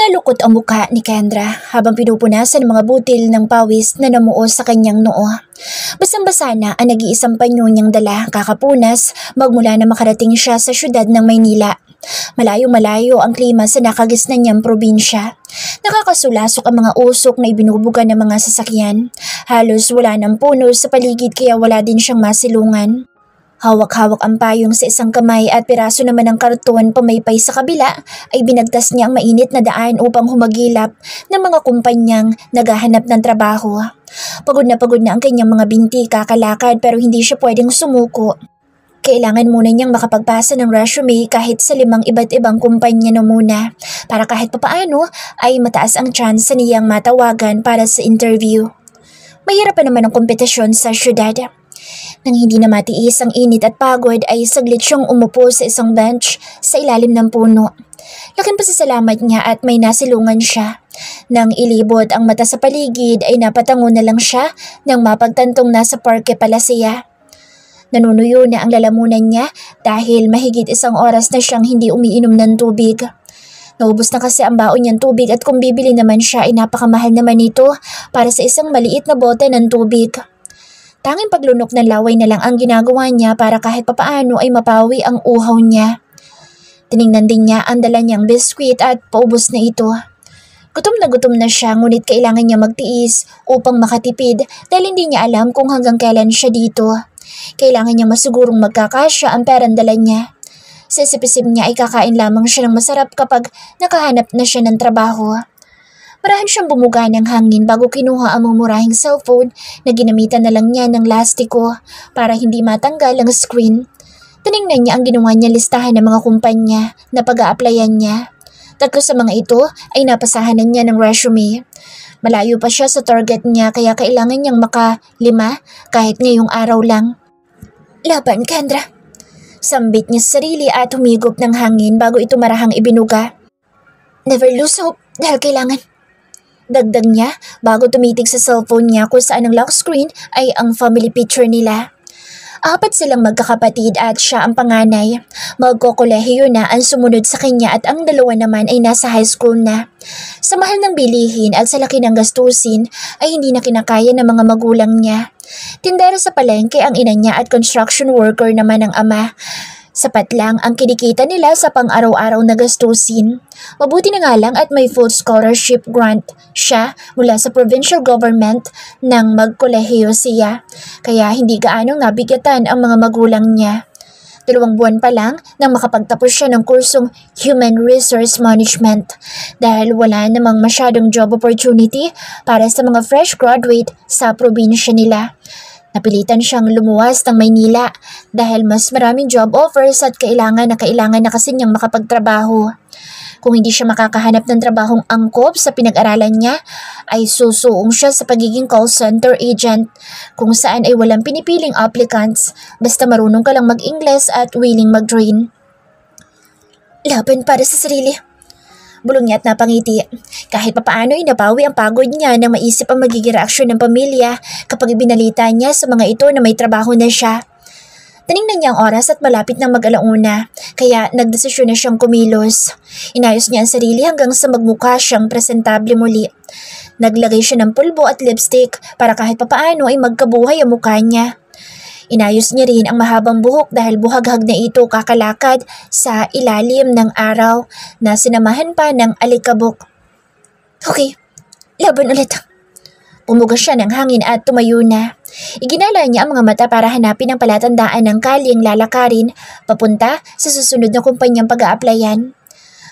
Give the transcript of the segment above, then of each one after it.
Nalukot ang mukha ni Kendra habang pinupunasan ng mga butil ng pawis na namuo sa kanyang noo. Basang-basa na ang nag-iisang panyo niyang dala kakapunas magmula na makarating siya sa syudad ng Maynila. Malayong-malayo ang klima sa nakagisnan niyang probinsya. Nakakasulasok ang mga usok na ibinubuga ng mga sasakyan. Halos wala ng puno sa paligid kaya wala din siyang masilungan. Hawak-hawak ang payong sa isang kamay at piraso naman ng karton pamaypay sa kabila ay binagtas niya ang mainit na daan upang humagilap ng mga kumpanyang naghahanap ng trabaho. Pagod na ang kanyang mga binti kakalakad pero hindi siya pwedeng sumuko. Kailangan muna niyang makapagpasa ng resume kahit sa 5 iba't ibang kumpanya na muna para kahit papaano ay mataas ang chance niyang matawagan para sa interview. Mahirap pa naman ang kompetisyon sa syudad. Nang hindi na matiis ang init at pagod ay saglit siyang umupo sa isang bench sa ilalim ng puno. Laking pasasalamat niya at may nasilungan siya. Nang ilibot ang mata sa paligid ay napatango na lang siya nang mapagtantong nasa parke pala siya. Nanunuyo na ang lalamunan niya dahil mahigit 1 oras na siyang hindi umiinom ng tubig. Naubos na kasi ang baon niyang tubig at kung bibili naman siya ay napakamahal naman ito para sa isang maliit na bote ng tubig. Tanging paglunok ng laway na lang ang ginagawa niya para kahit papaano ay mapawi ang uhaw niya. Tiningnan din niya ang dala niyang biskwit at paubos na ito. Gutom na siya ngunit kailangan niya magtiis upang makatipid dahil hindi niya alam kung hanggang kailan siya dito. Kailangan niya masigurong magkakasya ang perang dala niya. Sa isip-isip niya ay kakain lamang siya ng masarap kapag nakahanap na siya ng trabaho. Marahan siyang bumuga ng hangin bago kinuha ang mumurahing cellphone na ginamitan na lang niya ng lastiko para hindi matanggal ang screen. Tinignan niya ang ginawa niya listahan ng mga kumpanya na pag-a-applyan niya. 3 sa mga ito ay napasahan na niya ng resume. Malayo pa siya sa target niya kaya kailangan niyang maka-5 kahit ngayong araw lang. Laban, Kendra. Sambit niya sa sarili at humigop ng hangin bago ito marahang ibinuga. Never lose hope dahil kailangan. Dagdag niya bago tumitig sa cellphone niya kung saan ang lock screen ay ang family picture nila. 4 silang magkakapatid at siya ang panganay. Magkokolehiyo na ang sumunod sa kanya at ang 2 naman ay nasa high school na. Sa mahal ng bilihin at sa laki ng gastusin ay hindi na kinakaya ng mga magulang niya. Tindera sa palengke ang ina niya at construction worker naman ang ama. Sapat lang ang kinikita nila sa pang-araw-araw na gastusin. Mabuti na nga lang at may full scholarship grant siya mula sa provincial government nang magkolehiyo siya. Kaya hindi gaanong nabigatan ang mga magulang niya. 2 buwan pa lang nang makapagtapos siya ng kursong Human Resource Management dahil wala namang masyadong job opportunity para sa mga fresh graduate sa probinsya nila. Napilitan siyang lumuwas ng Maynila dahil mas maraming job offers at kailangan na kasi niyang makapagtrabaho. Kung hindi siya makakahanap ng trabahong angkop sa pinag-aralan niya, ay susuong siya sa pagiging call center agent kung saan ay walang pinipiling applicants basta marunong ka lang mag-Ingles at willing mag-train. Laban para sa sarili. Bulong niya at napangiti. Kahit papaano ay nabawi ang pagod niya nang maisip ang magiging reaksyon ng pamilya kapag ibinalita niya sa mga ito na may trabaho na siya. Tinignan niya ang oras at malapit ng mag-alauna, kaya nagdesisyon na siyang kumilos. Inayos niya ang sarili hanggang sa magmukha siyang presentable muli. Naglagay siya ng pulbo at lipstick para kahit papaano ay magkabuhay ang mukha niya. Inayos niya rin ang mahabang buhok dahil buhaghag na ito kakalakad sa ilalim ng araw na sinamahan pa ng alikabok. Okay, laban ulit. Pumuga siya ng hangin at tumayo na. Iginala niya ang mga mata para hanapin ang palatandaan ng kalyeng lalakarin papunta sa susunod na kumpanyang pag-a-applyan.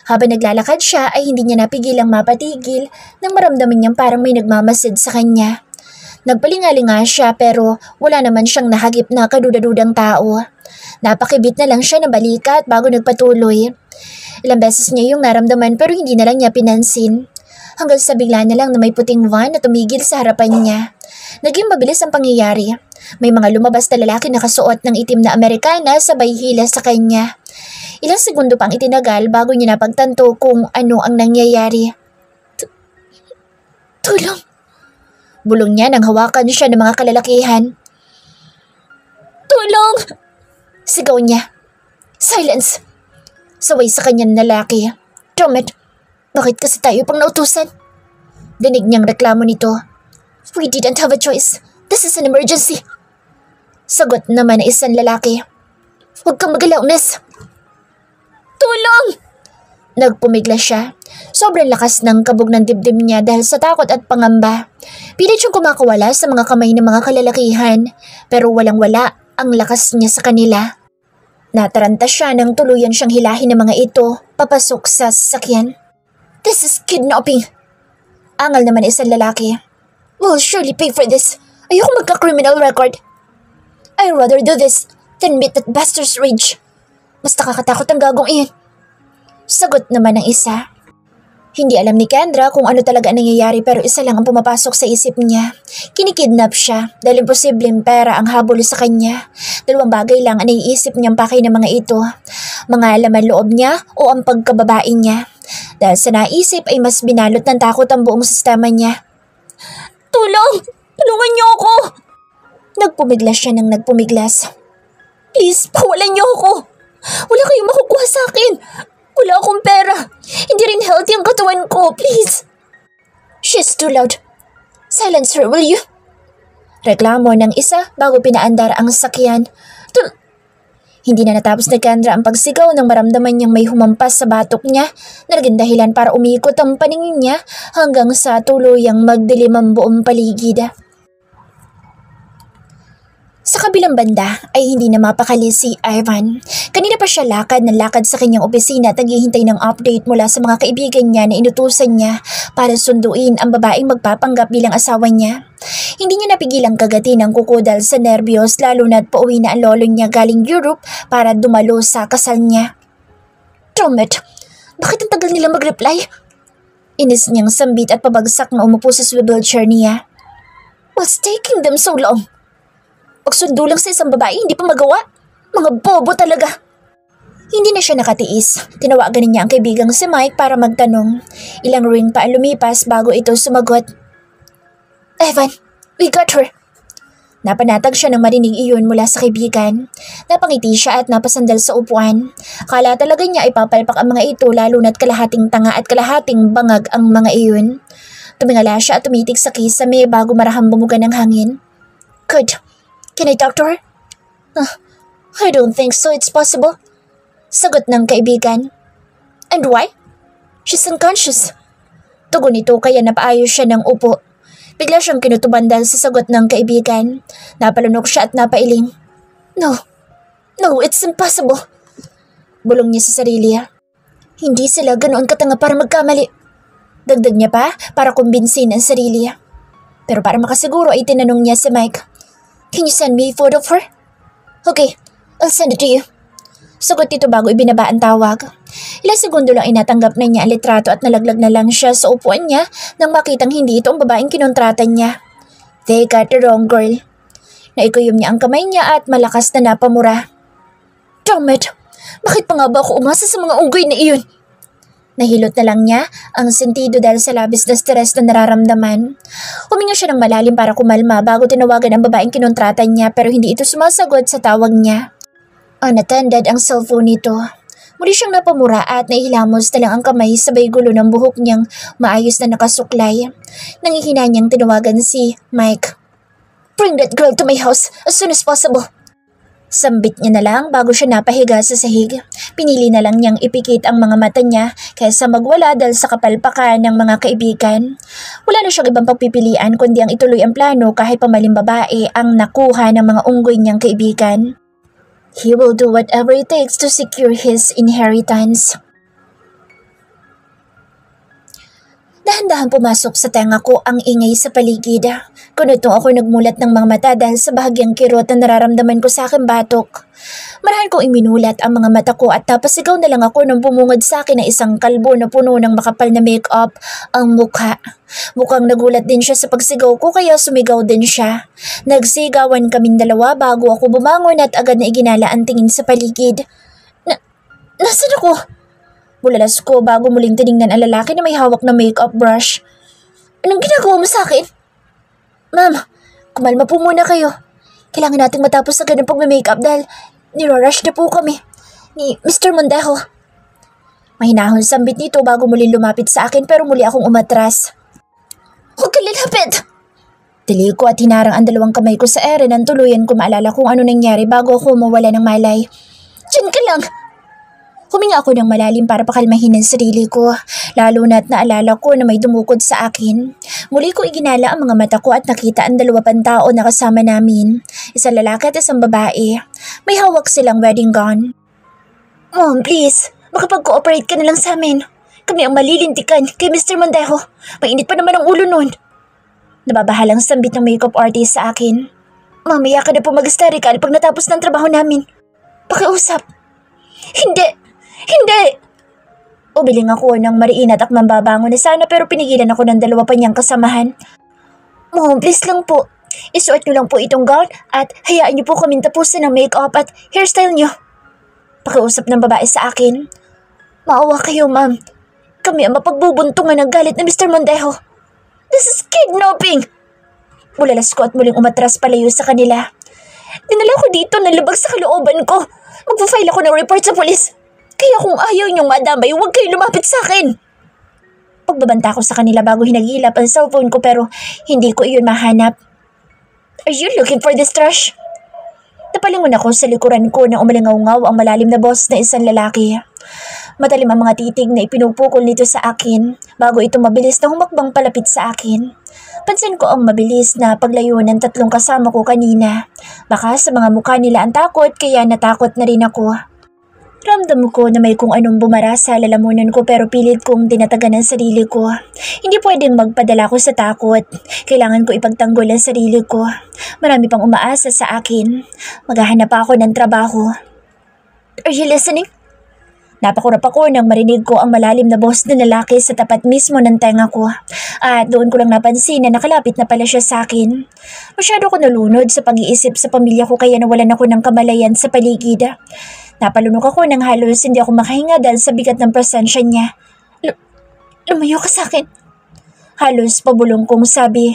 Habang naglalakad siya ay hindi niya napigilang mapatigil nang maramdaman niyang parang may nagmamasid sa kanya. Nagpalingalinga siya pero wala naman siyang nahagip na kadudadudang tao. Napakibit na lang siya ng balikat bago nagpatuloy. Ilang beses niya yung naramdaman pero hindi na lang niya pinansin. Hanggang sa bigla na lang na may puting van na tumigil sa harapan niya. Naging mabilis ang pangyayari. May mga lumabas na lalaki na kasuot ng itim na Amerikana sabay hila sa kanya. Ilang segundo pang itinagal bago niya napagtanto kung ano ang nangyayari. Tulong! Bulong niya nang hawakan siya ng mga kalalakihan. Tulong! Sigaw niya. Silence! Saway sa kanyang lalaki. Damn it! Bakit kasi tayo pang nautusan? Dinig niyang reklamo nito. We didn't have a choice. This is an emergency. Sagot naman ng isang lalaki. Huwag kang magalaw, miss. Tulong! Nagpumigla siya. Sobrang lakas ng kabog ng dibdib niya dahil sa takot at pangamba. Pilit siyang kumakawala sa mga kamay ng mga kalalakihan, pero walang-wala ang lakas niya sa kanila. Nataranta siya nang tuluyan siyang hilahin ng mga ito papasok sa sasakyan. This is kidnapping. Angal naman isang lalaki. We'll surely pay for this. Ayoko magka-criminal record. I'd rather do this than meet that bastard's rage. Mas nakakatakot ang gagong iyon. Sagot naman ng isa. Hindi alam ni Kendra kung ano talaga ang nangyayari pero isa lang ang pumapasok sa isip niya. Kinikidnap siya dahil imposibleng pera ang habol sa kanya. Dalawang bagay lang ang naiisip niyang pakay ng mga ito. Mga laman loob niya o ang pagkababae niya. Dahil sa naisip ay mas binalot ng takot ang buong sistema niya. Tulong! Tulungan niyo ako! Nagpumiglas siya ng nagpumiglas. Please, pawalan niyo ako! Wala kayong makukuha sa akin! Wala akong pera. Hindi rin healthy ang katawan ko. Please. She's too loud. Silence her, will you? Reklamo ng isa bago pinaandar ang sakyan. Hindi na natapos ni Kendra ang pagsigaw nang maramdaman niyang may humampas sa batok niya na naging dahilan para umikot ang paningin niya hanggang sa tuluyang magdilim ang buong paligid. Sa kabilang banda ay hindi na mapakali si Ivan. Kanina pa siya lakad ng lakad sa kanyang opisina at naghihintay ng update mula sa mga kaibigan niya na inutusan niya para sunduin ang babaeng magpapanggap bilang asawa niya. Hindi niya napigilang kagatin ang kuko dahil sa nervyos lalo na't pauwi na ang lolo niya galing Europe para dumalo sa kasal niya. Dammit! Bakit ang tagal nila mag-reply? Inis niyang sambit at pabagsak na umupo sa swivel chair niya. What's taking them so long? Pagsundo lang sa isang babae, hindi pa magawa. Mga bobo talaga. Hindi na siya nakatiis. Tinawagan niya ang kaibigang si Mike para magtanong. Ilang ring pa ang lumipas bago ito sumagot. Evan, we got her. Napanatag siya nang marinig iyon mula sa kaibigan. Napangiti siya at napasandal sa upuan. Akala talaga niya ay papalpak ang mga ito lalo na't kalahating tanga at kalahating bangag ang mga iyon. Tumingala siya at tumitig sa kisame bago marahang bumuga ng hangin. Good. Can I talk to her? I don't think so. It's possible. Sagot ng kaibigan. And why? She's unconscious. Tugon ito kaya napaayos siya ng upo. Bigla siyang kinutuban dahil sa sagot ng kaibigan. Napalunok siya at napailing. No, it's impossible. Bulong niya sa sarili. Hindi sila ganoon katanga para magkamali. Dagdag niya pa para kumbinsin ang sarili. Pero para makasiguro ay tinanong niya si Mike. Can you send me a photo of her? Okay, I'll send it to you. Sagot ito bago ibinaba ang tawag. Ilang segundo lang inatanggap na niya ang litrato at nalaglag na lang siya sa upuan niya nang makitang hindi ito ang babaeng kinontrata niya. They got the wrong girl. Naikuyom niya ang kamay niya at malakas na napamura. Damn it! Bakit pa nga ba ako umasa sa mga unggoy na iyon? Nahilot na lang niya ang sentido dahil sa labis na stress na nararamdaman. Huminga siya ng malalim para kumalma bago tinawagan ang babaeng kinontrata niya pero hindi ito sumasagot sa tawag niya. Unattended ang cellphone nito. Muli siyang napamura at naihilamos na lang ang kamay sabay gulo ng buhok niyang maayos na nakasuklay. Nangihina niyang tinawagan si Mike. Bring that girl to my house as soon as possible. Sambit niya na lang bago siya napahiga sa sahig. Pinili na lang niyang ipikit ang mga mata niya kaysa magwala dahil sa kapalpakan ng mga kaibigan. Wala na siyang ibang pagpipilian kundi ang ituloy ang plano kahit pamaling babae ang nakuha ng mga unggoy niyang kaibigan. He will do whatever it takes to secure his inheritance. Dahan-dahan pumasok sa tenga ko ang ingay sa paligid. Kunotong ako nagmulat ng mga mata dahil sa bahagyang kirot na nararamdaman ko sa aking batok. Marahan kong iminulat ang mga mata ko at napasigaw na lang ako nang bumungad sa akin na isang kalbo na puno ng makapal na make-up ang mukha. Mukhang nagulat din siya sa pagsigaw ko kaya sumigaw din siya. Nagsigawan kaming dalawa bago ako bumangon at agad na iginala ang tingin sa paligid. Nasaan ako? Bulalas ko bago muling tiningnan ang lalaki na may hawak na makeup brush. Anong ginagawa mo sa akin? Ma'am, kumalma po muna kayo. Kailangan nating matapos agad ang pagme-makeup dahil niro-rush na po kami ni Mr. Mondejo. Mahinahon sambit nito bago muli lumapit sa akin pero muli akong umatras. Huwag ka lalapit! Tili ko at hinarang ang dalawang kamay ko sa ere nang tuluyan ko maalala kung ano nangyari bago ako mawala ng malay. Diyan ka lang! Huminga ako ng malalim para pakalmahin ang sarili ko, lalo na't naalala ko na may dumukod sa akin. Muli ko iginala ang mga mata ko at nakita ang dalawa pang tao na kasama namin, isang lalaki at isang babae. May hawak silang wedding gown. Mom, please, makapag-cooperate ka na lang sa amin. Kami ang malilintikan kay Mr. Mondejo. Mainit pa naman ang ulo nun. Nababahalang sambit ng makeup artist sa akin. Mamaya ka na po mag-hysterical pag natapos ng trabaho namin. Pakiusap. Hindi! Hindi! Umiling ako ng mariin at akmang babangon na sana pero pinigilan ako ng dalawa pa niyang kasamahan. Mom, please lang po. Isuot niyo lang po itong gown at hayaan niyo po kaming tapusin ang makeup at hairstyle niyo. Pakiusap ng babae sa akin. Maawa kayo, ma'am. Kami ang mapagbubuntungan ng galit ni Mr. Mondejo. This is kidnapping! Mulalas ko at muling umatras palayo sa kanila. Dinala ko dito na labag sa kalooban ko. Magpa-file ako ng report sa polis. Kaya kung ayaw niyong madamay, huwag kayo lumapit sa akin. Pagbabanta ko sa kanila bago hinagilap ang cellphone ko pero hindi ko iyon mahanap. Are you looking for this trash? Napalingon ako sa likuran ko nang umalingaw-ngaw ang malalim na boss na isang lalaki. Matalim ang mga titig na ipinupukol nito sa akin bago ito mabilis na humakbang palapit sa akin. Pansin ko ang mabilis na paglayo ng tatlong kasama ko kanina. Baka sa mga mukha nila ang takot kaya natakot na rin ako. Ramdam ko na may kung anong bumara sa lalamunan ko pero pilit kong tinatagan ang sarili ko. Hindi pwedeng magpadala ko sa takot. Kailangan ko ipagtanggol ang sarili ko. Marami pang umaasa sa akin. Maghahanap pa ako ng trabaho. Are you listening? Napakurap ako nang marinig ko ang malalim na boses ng lalaki sa tapat mismo ng tenga ko. At doon ko lang napansin na nakalapit na pala siya sa akin. Masyado ko nalunod sa pag-iisip sa pamilya ko kaya nawalan ako ng kamalayan sa paligid. Napalunok ako nang halos hindi ako makahinga dahil sa bigat ng presensya niya. Lumayo ka sa akin. Halos pabulong kong sabi.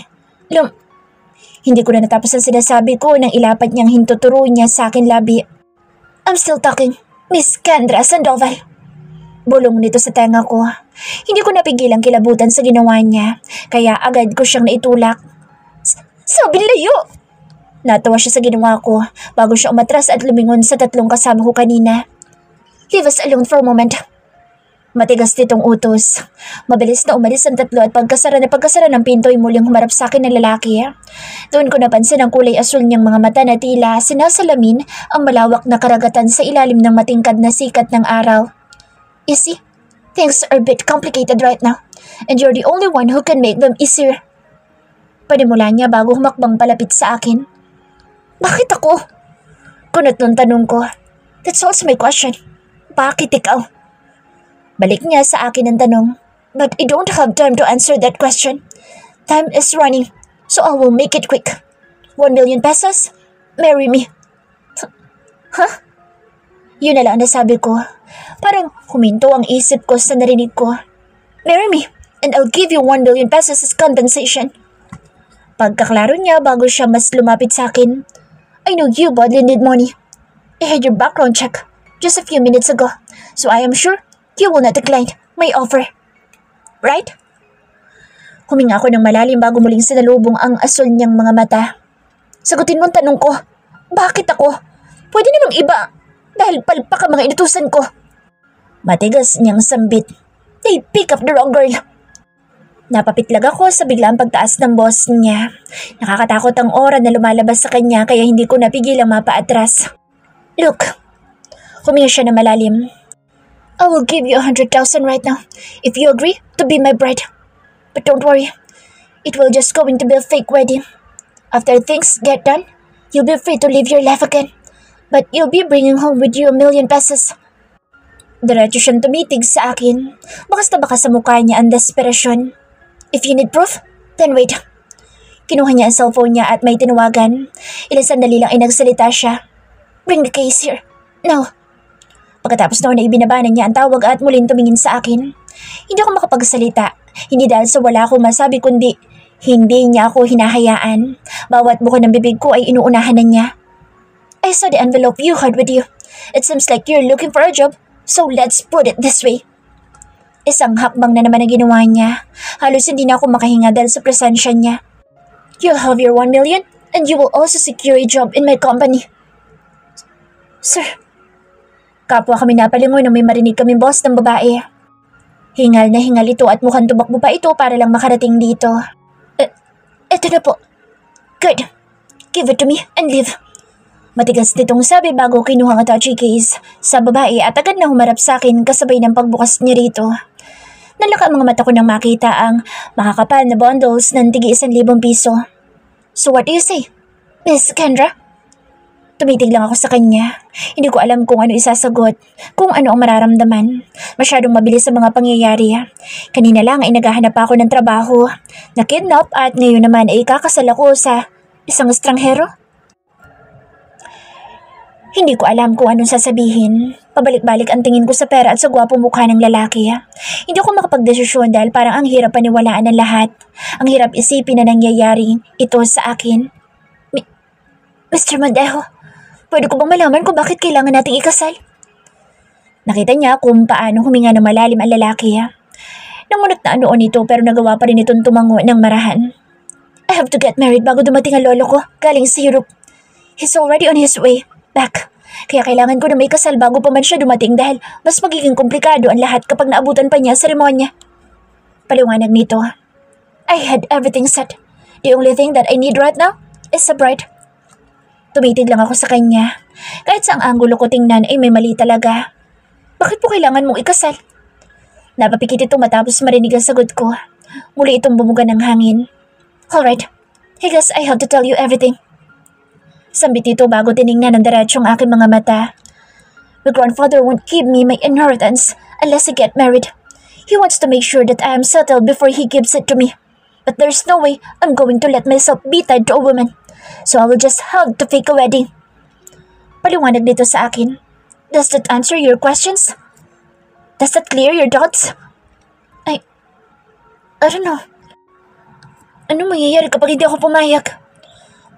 Hindi ko na natapos ang sinasabi ko nang ilapat niyang hintuturo niya sa akin labi. I'm still talking. Miss Kendra Sandoval. Bulong nito sa tenga ko. Hindi ko napigilang kilabutan sa ginawa niya, kaya agad ko siyang naitulak. Sabi layo! Natawa siya sa ginawa ko bago siya umatras at lumingon sa tatlong kasama ko kanina. Leave us alone for a moment. Matigas nitong utos. Mabilis na umalis ang tatlo at pagkasara ng pinto ay muling humarap sa akin ng lalaki. Doon ko napansin ang kulay asul niyang mga mata na tila sinasalamin ang malawak na karagatan sa ilalim ng matingkad na sikat ng araw. You see, things are a bit complicated right now and you're the only one who can make them easier. Panimula niya bago humakbang palapit sa akin. Bakit ako? Kunot ng tanong ko. That's also my question. Bakit ikaw? Balik niya sa akin ang tanong. But I don't have time to answer that question. Time is running, so I will make it quick. 1 million pesos? Marry me. Huh? Yun na lang nasabi ko. Parang huminto ang isip ko sa narinig ko. Marry me, and I'll give you 1 million pesos as compensation. Pagkaklaro niya bago siya mas lumapit sa akin. I know you badly need money. I had your background check just a few minutes ago, so I am sure you will not decline my offer. Right? Huminga ako ng malalim bago muling sinalubong ang asul niyang mga mata. Sagutin mo ang tanong ko. Bakit ako? Pwede namang iba. Dahil palpak ang mga inutusan ko. Matigas niyang sambit. They pick up the wrong girl. Napapitlag ako sa biglang pagtaas ng boss niya. Nakakatakot ang aura na lumalabas sa kanya kaya hindi ko napigilang mapaatras. Look. Huminga siya na malalim. I will give you 100,000 right now if you agree to be my bride. But don't worry, it will just going to be a fake wedding. After things get done, you'll be free to live your life again. But you'll be bringing home with you 1 million pesos. Diretso siyang tumitig sa akin. Bakas na bakas sa mukha niya ang desperasyon. If you need proof, then wait. Kinuha niya ang cellphone niya at may tinawagan. Ilang sandali lang ay nagsalita siya. Bring the case here. Now. Pagkatapos noon ay ibinabanan niya ang tawag at muling tumingin sa akin. Hindi ako makapagsalita. Hindi dahil sa wala akong masabi kundi hindi niya ako hinahayaan. Bawat buka ng bibig ko ay inuunahan na niya. I saw the envelope you had with you. It seems like you're looking for a job, so let's put it this way. Isang hakbang na naman ang ginawa niya. Halos hindi na ako makahinga dahil sa presensya niya. You'll have your 1 million and you will also secure a job in my company. Sir, kapwa kami napalingon nang may marinig kaming boss ng babae. Hingal na hingal ito at mukhang tumakbo pa ito para lang makarating dito. Eto na po. Good. Give it to me and leave. Matigas nitong sabi bago kinuha ang touchy case sa babae at agad na humarap sa akin kasabay ng pagbukas niya rito. Nalaka ang mga mata ko nang makita ang makakapal na bundles ng tigi 1,000 piso. So what do you say, Miss Kendra? Tumitig lang ako sa kanya. Hindi ko alam kung ano isasagot, kung ano ang mararamdaman. Masyadong mabilis sa mga pangyayari. Kanina lang ay naghahanap ako ng trabaho. Na-kidnap at ngayon naman ay kakasal ako sa isang estranghero. Hindi ko alam kung anong sasabihin. Pabalik-balik ang tingin ko sa pera at sa gwapong mukha ng lalaki. Hindi ako makapagdesisyon dahil parang ang hirap paniwalaan ng lahat. Ang hirap isipin na nangyayari ito sa akin. Mr. Mondejo, pwede ko bang malaman kung bakit kailangan nating ikasal? Nakita niya kung paano huminga ng malalim ang lalaki. Namunot na noon ito pero nagawa pa rin itong tumango ng marahan. I have to get married bago dumating ang lolo ko galing sa Europe. He's already on his way back. Kaya kailangan ko na may kasal bago pa man siya dumating dahil mas magiging komplikado ang lahat kapag naabutan pa niya sa seremonya. Paliwanag nito. I had everything set. The only thing that I need right now is a bride. Tumitig lang ako sa kanya. Kahit sa ang anggulo ko tingnan ay may mali talaga. Bakit po kailangan mong ikasal? Napapikit ito matapos marinig ang sagot ko. Muli itong bumuga ng hangin. Alright, I guess I have to tell you everything. Sambit ito bago tiningnan ng diretso ang aking mga mata. My grandfather won't give me my inheritance unless I get married. He wants to make sure that I am settled before he gives it to me. But there's no way I'm going to let myself be tied to a woman. So I will just have to fake a wedding. Paliwanag dito sa akin. Does that answer your questions? Does that clear your doubts? I don't know. Ano mangyayari kapag hindi ako pumayag?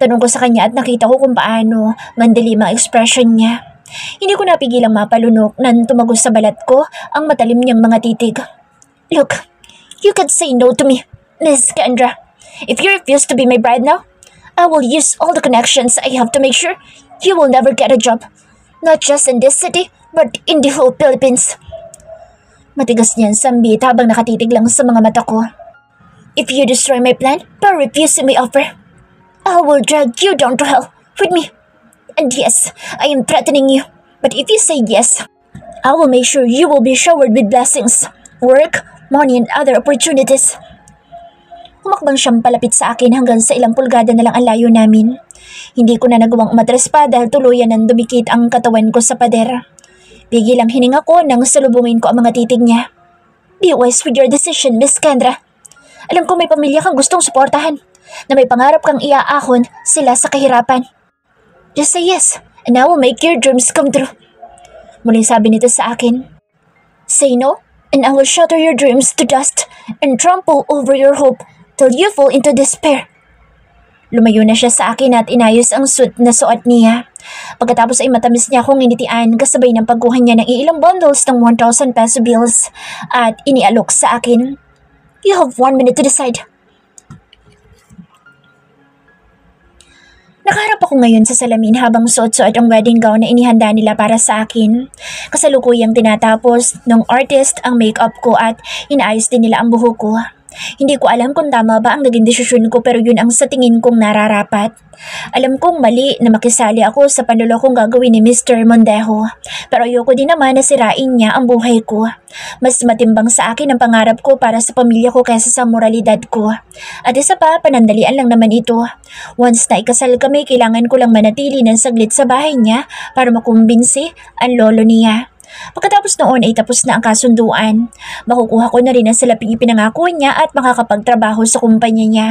Tanong ko sa kanya at nakita ko kung paano mandilim ang expression niya. Hindi ko napigilang mapalunok nang tumagos sa balat ko ang matalim niyang mga titig. Look, you could say no to me, Miss Kendra. If you refuse to be my bride now, I will use all the connections I have to make sure you will never get a job. Not just in this city, but in the whole Philippines. Matigas niyan sambit habang nakatitig lang sa mga mata ko. If you destroy my plan by refusing my offer, I will drag you down to hell with me. And yes, I am threatening you. But if you say yes, I will make sure you will be showered with blessings, work, money, and other opportunities. Humakbang siyang palapit sa akin hanggang sa ilang pulgada na lang ang layo namin. Hindi ko na nagawang umatras pa dahil tuluyan nang dumikit ang katawan ko sa pader. Pigil ang hininga ko nang salubungin ko ang mga titig niya. Be wise with your decision, Miss Kendra. Alam ko may pamilya kang gustong suportahan, na may pangarap kang iaahon sila sa kahirapan. Just say yes, and I will make your dreams come true. Muling sabi nito sa akin. Say no, and I will shatter your dreams to dust and trample over your hope till you fall into despair. Lumayo na siya sa akin at inayos ang suit na suot niya. Pagkatapos ay matamis niya akong initian kasabay ng pagkuha niya ng ilang bundles ng 1,000 peso bills at inialok sa akin. You have 1 minute to decide. Nakaharap ako ngayon sa salamin habang suot-suot ang wedding gown na inihanda nila para sa akin. Kasalukuyang tinatapos ng artist ang makeup ko at inaayos din nila ang buhok ko. Hindi ko alam kung tama ba ang naging desisyon ko pero yun ang sa tingin kong nararapat. Alam kong mali na makisali ako sa panlolokong gagawin ni Mr. Mondejo. Pero ayoko din naman na sirain niya ang buhay ko. Mas matimbang sa akin ang pangarap ko para sa pamilya ko kaysa sa moralidad ko. At isa pa, panandalian lang naman ito. Once na ikasal kami, kailangan ko lang manatili ng saglit sa bahay niya para makumbinsi ang lolo niya. Pagkatapos noon ay tapos na ang kasunduan. Makukuha ko na rin ang salaping ipinangako niya at makakapagtrabaho sa kumpanya niya.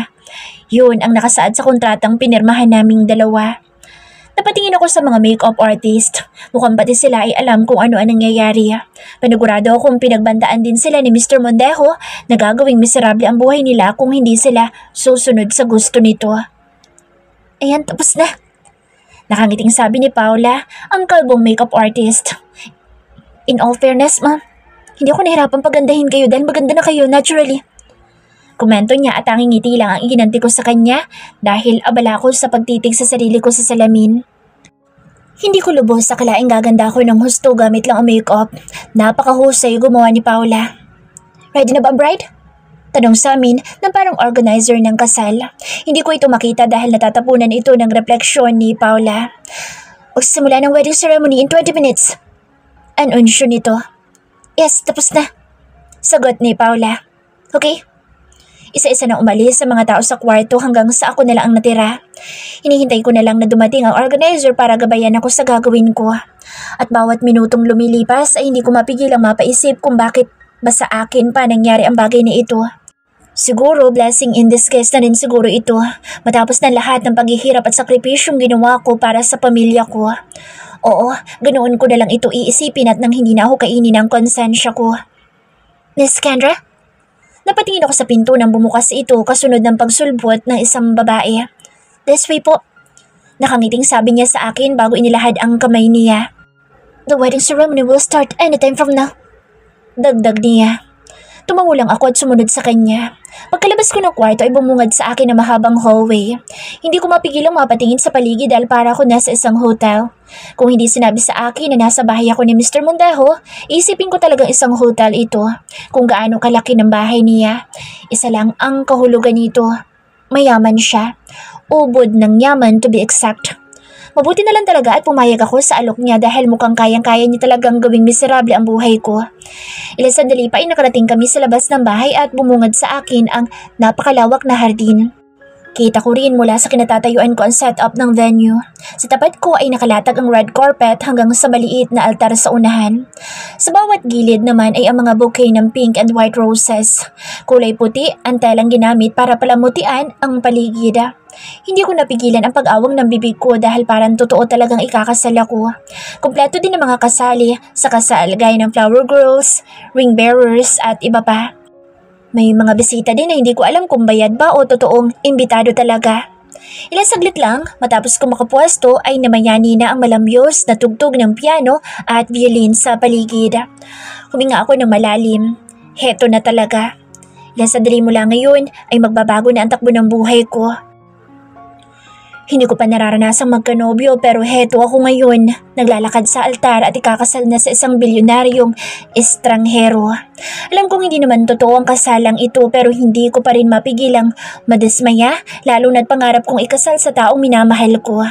Yun ang nakasaad sa kontratang pinirmahan naming dalawa. Napatingin ako sa mga makeup artist. Mukhang pati sila ay alam kung ano ang nangyayari. Panigurado akong pinagbandaan din sila ni Mr. Mondejo na gagawing miserable ang buhay nila kung hindi sila susunod sa gusto nito. Ayan, tapos na. Nakangiting sabi ni Paula, ang kalbong makeup artist. In all fairness, ma'am, Hindi ako nahirapan pagandahin kayo dahil maganda na kayo naturally. Komento niya at tanging ngiti lang ang iginanti ko sa kanya dahil abala ko sa pagtitig sa sarili ko sa salamin. Hindi ko lubos sa kalaing gaganda ako ng husto gamit lang ang makeup. Napakahusay gumawa ni Paula. Ready na ba ang bride? Tanong sa amin ng parang organizer ng kasal. Hindi ko ito makita dahil natatapunan ito ng refleksyon ni Paula. Magsisimula ng wedding ceremony in 20 minutes. Anunsyo nito. Yes, tapos na. Sagot ni Paula. Okay. Isa-isa na umalis sa mga tao sa kwarto hanggang sa ako na lang ang natira. Hinihintay ko na lang na dumating ang organizer para gabayan ako sa gagawin ko. At bawat minutong lumilipas ay hindi ko mapigilang mapaisip kung bakit ba sa akin pa nangyari ang bagay na ito. Siguro blessing in disguise na rin siguro ito matapos na lahat ng paghihirap at sakripisyong ginawa ko para sa pamilya ko. Oo, ganoon ko na lang ito iisipin at nang hindi na ako kainin ang konsensya ko. Miss Kendra? Napatingin ako sa pinto nang bumukas ito kasunod ng pagsulbot ng isang babae. This way po. Nakangiting sabi niya sa akin bago inilahad ang kamay niya. The wedding ceremony will start anytime from now. Dagdag niya. Tumango lang ako at sumunod sa kanya. Pagkalabas ko ng kwarto ay bumungad sa akin na mahabang hallway. Hindi ko mapigilang mapatingin sa paligid dahil para ako nasa isang hotel. Kung hindi sinabi sa akin na nasa bahay ako ni Mr. Mondejo, isipin ko talagang isang hotel ito. Kung gaano kalaki ng bahay niya. Isa lang ang kahulugan nito. Mayaman siya. Ubod ng yaman to be exact. Mabuti na lang talaga at pumayag ako sa alok niya dahil mukhang kayang-kaya niya talagang gawing miserable ang buhay ko. Ilang sandali pa ay nakarating kami sa labas ng bahay at bumungad sa akin ang napakalawak na hardin. Kita ko rin mula sa kinatatayuan ko ang setup ng venue. Sa tapat ko ay nakalatag ang red carpet hanggang sa maliit na altar sa unahan. Sa bawat gilid naman ay ang mga bouquet ng pink and white roses. Kulay puti ang telang ginamit para palamutian ang paligid. Hindi ko napigilan ang pag-awang ng bibig ko dahil parang totoo talagang ikakasal ako. Kompleto din ang mga kasali sa kasal gaya ng flower girls, ring bearers at iba pa. May mga bisita din na hindi ko alam kung bayad ba o totoong imbitado talaga. Ilang saglit lang, matapos ko makapwesto ay namayani na ang malamyos na tugtog ng piano at violin sa paligid. Huminga ako ng malalim. Heto na talaga. Ilang sandali mula ngayon ay magbabago na ang takbo ng buhay ko. Hindi ko pa nararanasang magkanobyo pero heto ako ngayon, naglalakad sa altar at ikakasal na sa isang bilyonaryong estranghero. Alam kong hindi naman totoo ang kasalang ito pero hindi ko pa rin mapigilang madismaya lalo na't pangarap kong ikasal sa taong minamahal ko.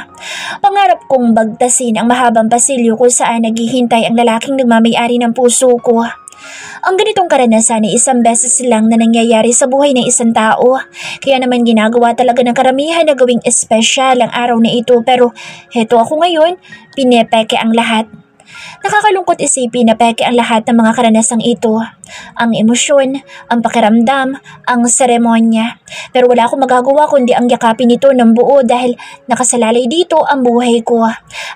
Pangarap kong bagtasin ang mahabang pasilyo kung saan naghihintay ang lalaking nagmamay-ari ng puso ko. Ang ganitong karanasan ay isang beses lang na nangyayari sa buhay ng isang tao. Kaya naman ginagawa talaga ng karamihan na gawing espesyal ang araw na ito pero heto ako ngayon, pinepeke ang lahat. Nakakalungkot isipin na peke ang lahat ng mga karanasang ito. Ang emosyon, ang pakiramdam, ang seremonya. Pero wala akong magagawa kundi ang yakapin ito ng buo dahil nakasalalay dito ang buhay ko,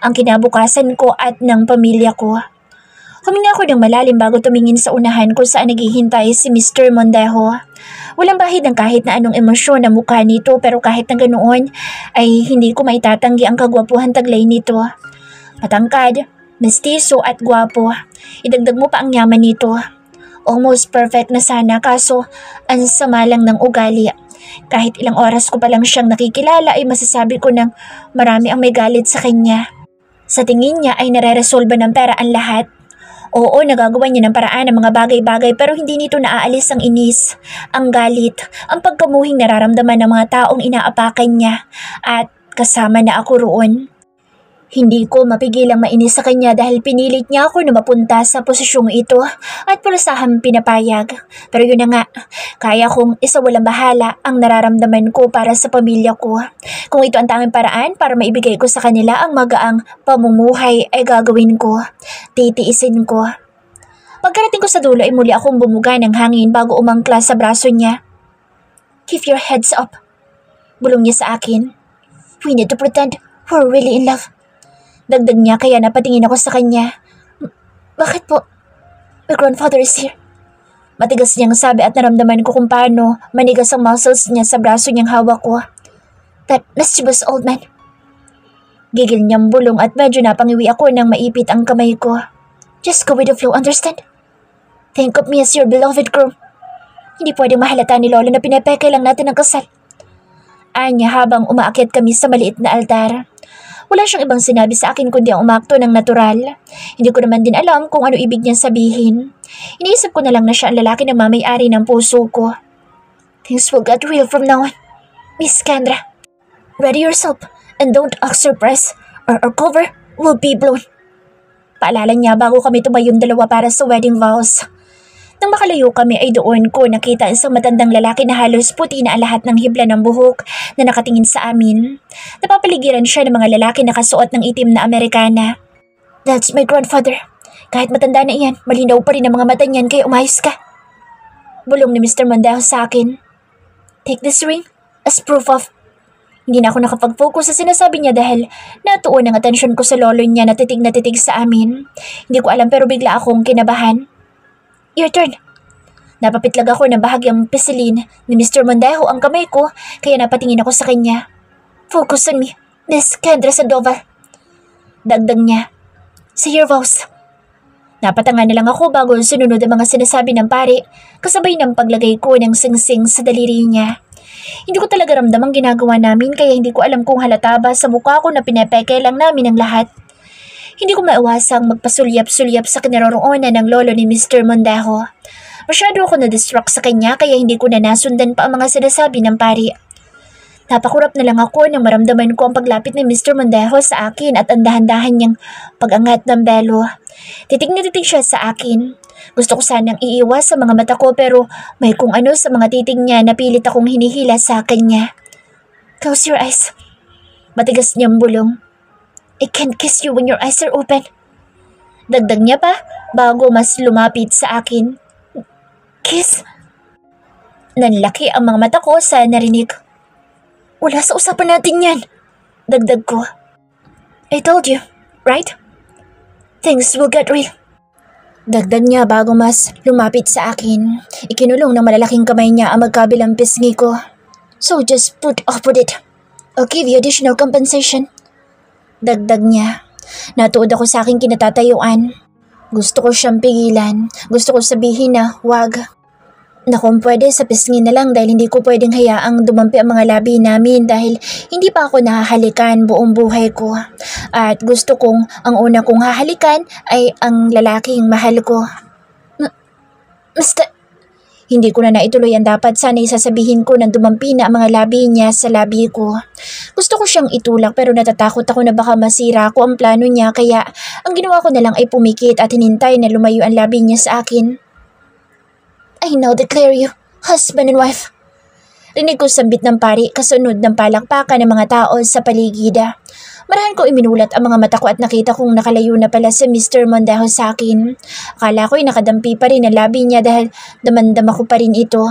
ang kinabukasan ko at ng pamilya ko. Huminga ako ng malalim bago tumingin sa unahan kung saan naghihintay si Mr. Mondejo. Walang bahid ng kahit na anong emosyon na mukha nito pero kahit na ganoon ay hindi ko maitatanggi ang kagwapuhan taglay nito. Matangkad, mestizo at gwapo. Idagdag mo pa ang yaman nito. Almost perfect na sana kaso ang sama lang ng ugali. Kahit ilang oras ko pa lang siyang nakikilala ay masasabi ko nang marami ang may galit sa kanya. Sa tingin niya ay nare-resolba ng pera ang lahat. Oo, nagagawa niya ng paraan ng mga bagay-bagay pero hindi nito naaalis ang inis, ang galit, ang pagkamuhing nararamdaman ng mga taong inaapakan niya at kasama na ako roon. Hindi ko mapigilang mainis sa kanya dahil pinilit niya ako na mapunta sa posisyong ito at palasahang pinapayag. Pero yun na nga, kaya kong isawalang bahala ang nararamdaman ko para sa pamilya ko. Kung ito ang tanging paraan para maibigay ko sa kanila ang magaang pamumuhay ay gagawin ko. Titiisin ko. Pagkarating ko sa dulo ay muli akong bumuga ng hangin bago umangkla sa braso niya. Keep your heads up. Bulong niya sa akin. We need to pretend we're really in love. Dagdag niya kaya napatingin ako sa kanya. Bakit po? My grandfather is here. Matigas niyang sabi at naramdaman ko kung paano manigas ang muscles niya sa braso niyang hawak ko. That mischievous old man. Gigil niyang bulong at medyo napangiwi ako nang maipit ang kamay ko. Just go with the flow, understand? Think of me as your beloved groom. Hindi pwedeng mahalata ni Lolo na pinepeke lang natin ang kasal. Anya habang umaakyat kami sa maliit na altar. Wala siyang ibang sinabi sa akin kundi ang umakto ng natural. Hindi ko naman din alam kung ano ibig niyang sabihin. Iniisip ko na lang na siya ang lalaki na mamay-ari ng puso ko. Things will get real from now on, Miss Kendra. Ready yourself and don't act surprised or our cover will be blown. Paalala niya bago kami tumayong dalawa para sa wedding vows. Nang makalayo kami ay doon ko nakita isang matandang lalaki na halos puti na ang lahat ng hibla ng buhok na nakatingin sa amin. Napapaligiran siya ng mga lalaki na kasuot ng itim na Amerikana. That's my grandfather. Kahit matanda na iyan, malinaw pa rin ang mga mata niyan kaya umayos ka. Bulong ni Mr. Mondejo sa akin. Take this ring as proof of... Hindi na ako nakapag-focus sa sinasabi niya dahil natuon ang atensyon ko sa lolo niya na titig sa amin. Hindi ko alam pero bigla akong kinabahan. Your turn. Napapitlag ako ng bahagyang pisilin ni Mr. Mondejo ang kamay ko kaya napatingin ako sa kanya. Focus on me, Miss Kendra Sandoval. Dagdag niya. Say your vows. Napatanga na lang ako bago sununod ang mga sinasabi ng pari kasabay ng paglagay ko ng singsing sa daliri niya. Hindi ko talaga ramdam ang ginagawa namin kaya hindi ko alam kung halata ba sa mukha ko na pinepeke lang namin ang lahat. Hindi ko maiwasang magpasulyap-sulyap sa kinaroroonan ng lolo ni Mr. Mondejo. Masyado ako na-distract sa kanya kaya hindi ko na nasundan pa ang mga sinasabi ng pari. Napakurap na lang ako nang maramdaman ko ang paglapit ni Mr. Mondejo sa akin at ang dahan-dahan niyang pag-angat ng belo. Titig na titig siya sa akin. Gusto ko sanang iiwas sa mga mata ko pero may kung ano sa mga titig niya na pilit akong hinihila sa kanya. Close your eyes. Matigas niyang bulong. I can't kiss you when your eyes are open. Dagdag niya pa bago mas lumapit sa akin. Kiss? Nanlaki ang mga mata ko sa narinig. Wala sa usapan natin yan. Dagdag ko. I told you, right? Things will get real. Dagdag niya bago mas lumapit sa akin. Ikinulong ng malalaking kamay niya ang magkabilang pisngi ko. So just put up with it. I'll give you additional compensation. Dagdag niya. Natuod ako sa aking kinatatayuan. Gusto ko siyang pigilan. Gusto ko sabihin na wag. Na kung pwede sa pisngi na lang dahil hindi ko pwedeng hayaang dumampi ang mga labi namin dahil hindi pa ako nahahalikan buong buhay ko. At gusto kong ang una kong hahalikan ay ang lalaking mahal ko. Basta... Hindi ko na naituloy ang dapat sana'y sasabihin ko nang dumampi na ang mga labi niya sa labi ko. Gusto ko siyang itulak pero natatakot ako na baka masira ko ang plano niya kaya ang ginawa ko na lang ay pumikit at hinintay na lumayo ang labi niya sa akin. I now declare you husband and wife. Rinig ko sambit ng pari kasunod ng palakpakan ng mga tao sa paligid. Marahan ko iminulat ang mga mata ko at nakita kong nakalayo na pala si Mr. Mondejo sa akin. Akala ko'y nakadampi pa rin ang labi niya dahil damandama ko pa rin ito.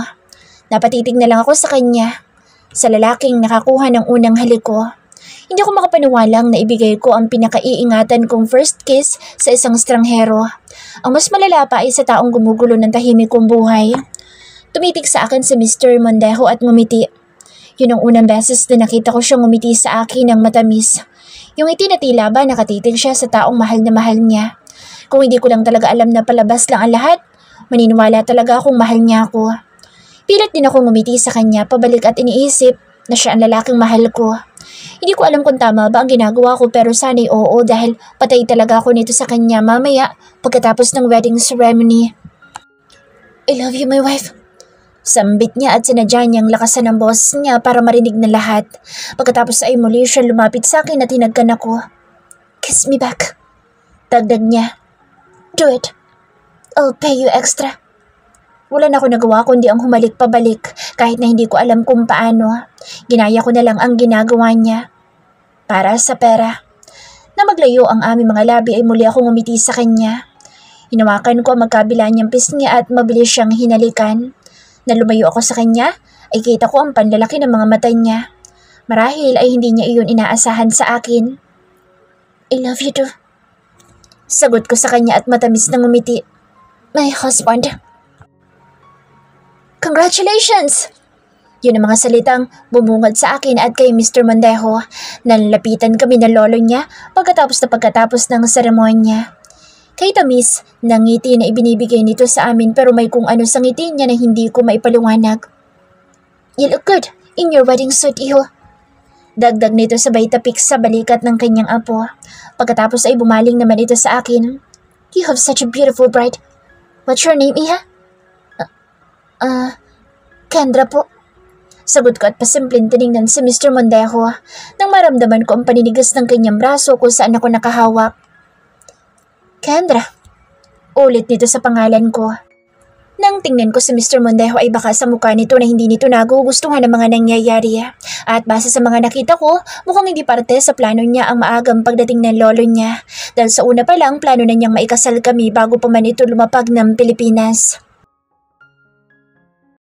Napatitig na lang ako sa kanya. Sa lalaking nakakuha ng unang halik ko. Hindi ako makapaniwalang na ibigay ko ang pinakaiingatan kong first kiss sa isang estranghero. Ang mas malala pa ay sa taong gumugulo ng tahimik kong buhay. Tumitig sa akin si Mr. Mondejo at ngumiti. Yun ang unang beses na nakita ko siyang ngumiti sa akin ng matamis. Yung ngiti na tila ba nakatitig siya sa taong mahal na mahal niya. Kung hindi ko lang talaga alam na palabas lang ang lahat, maniniwala talaga akong mahal niya ako. Pilit din ako ngumiti sa kanya pabalik at iniisip na siya ang lalaking mahal ko. Hindi ko alam kung tama ba ang ginagawa ko pero sana'y oo dahil patay talaga ako nito sa kanya mamaya pagkatapos ng wedding ceremony. I love you, my wife. Sambit niya at sinadya niyang lakasan ang boses niya para marinig na lahat. Pagkatapos ay muli siya lumapit sa akin at tinagkan ako. Kiss me back. Dagdag niya. Do it. I'll pay you extra. Wala na ako nagawa kundi ang humalik pabalik kahit na hindi ko alam kung paano. Ginaya ko na lang ang ginagawa niya. Para sa pera. Na maglayo ang aming mga labi ay muli akong umiti sa kanya. Hinawakan ko ang magkabila niyang pisngi at mabilis siyang hinalikan. Na lumayo ako sa kanya, ay kita ko ang panlalaki ng mga mata niya. Marahil ay hindi niya iyon inaasahan sa akin. I love you too. Sagot ko sa kanya at matamis na ngumiti. My husband. Congratulations! Yun ang mga salitang bumungad sa akin at kay Mr. Mondejo. Nalapitan kami ng lolo niya pagkatapos ng seremonya. Kay tamis ng ngiti na ibinibigay nito sa amin pero may kung ano sa ngiti niya na hindi ko maipaliwanag. You look good in your wedding suit, iho. Dagdag nito sabay tapik sa balikat ng kanyang apo. Pagkatapos ay bumaling naman ito sa akin. You have such a beautiful bride. What's your name, iha? Kendra po. Sagot ko at pasimpleng tinignan si Mr. Mondejo nang maramdaman ko ang paninigas ng kanyang braso kung saan ako nakahawak. Kendra. Ulit nito sa pangalan ko. Nang tingnan ko si Mr. Mondejo ay baka sa mukha nito na hindi nito nagugustuhan ang mga nangyayari. At base sa mga nakita ko, mukhang hindi parte sa plano niya ang maagang pagdating ng lolo niya. Dahil sa una pa lang, plano na niyang maikasal kami bago pa man ito lumapag ng Pilipinas.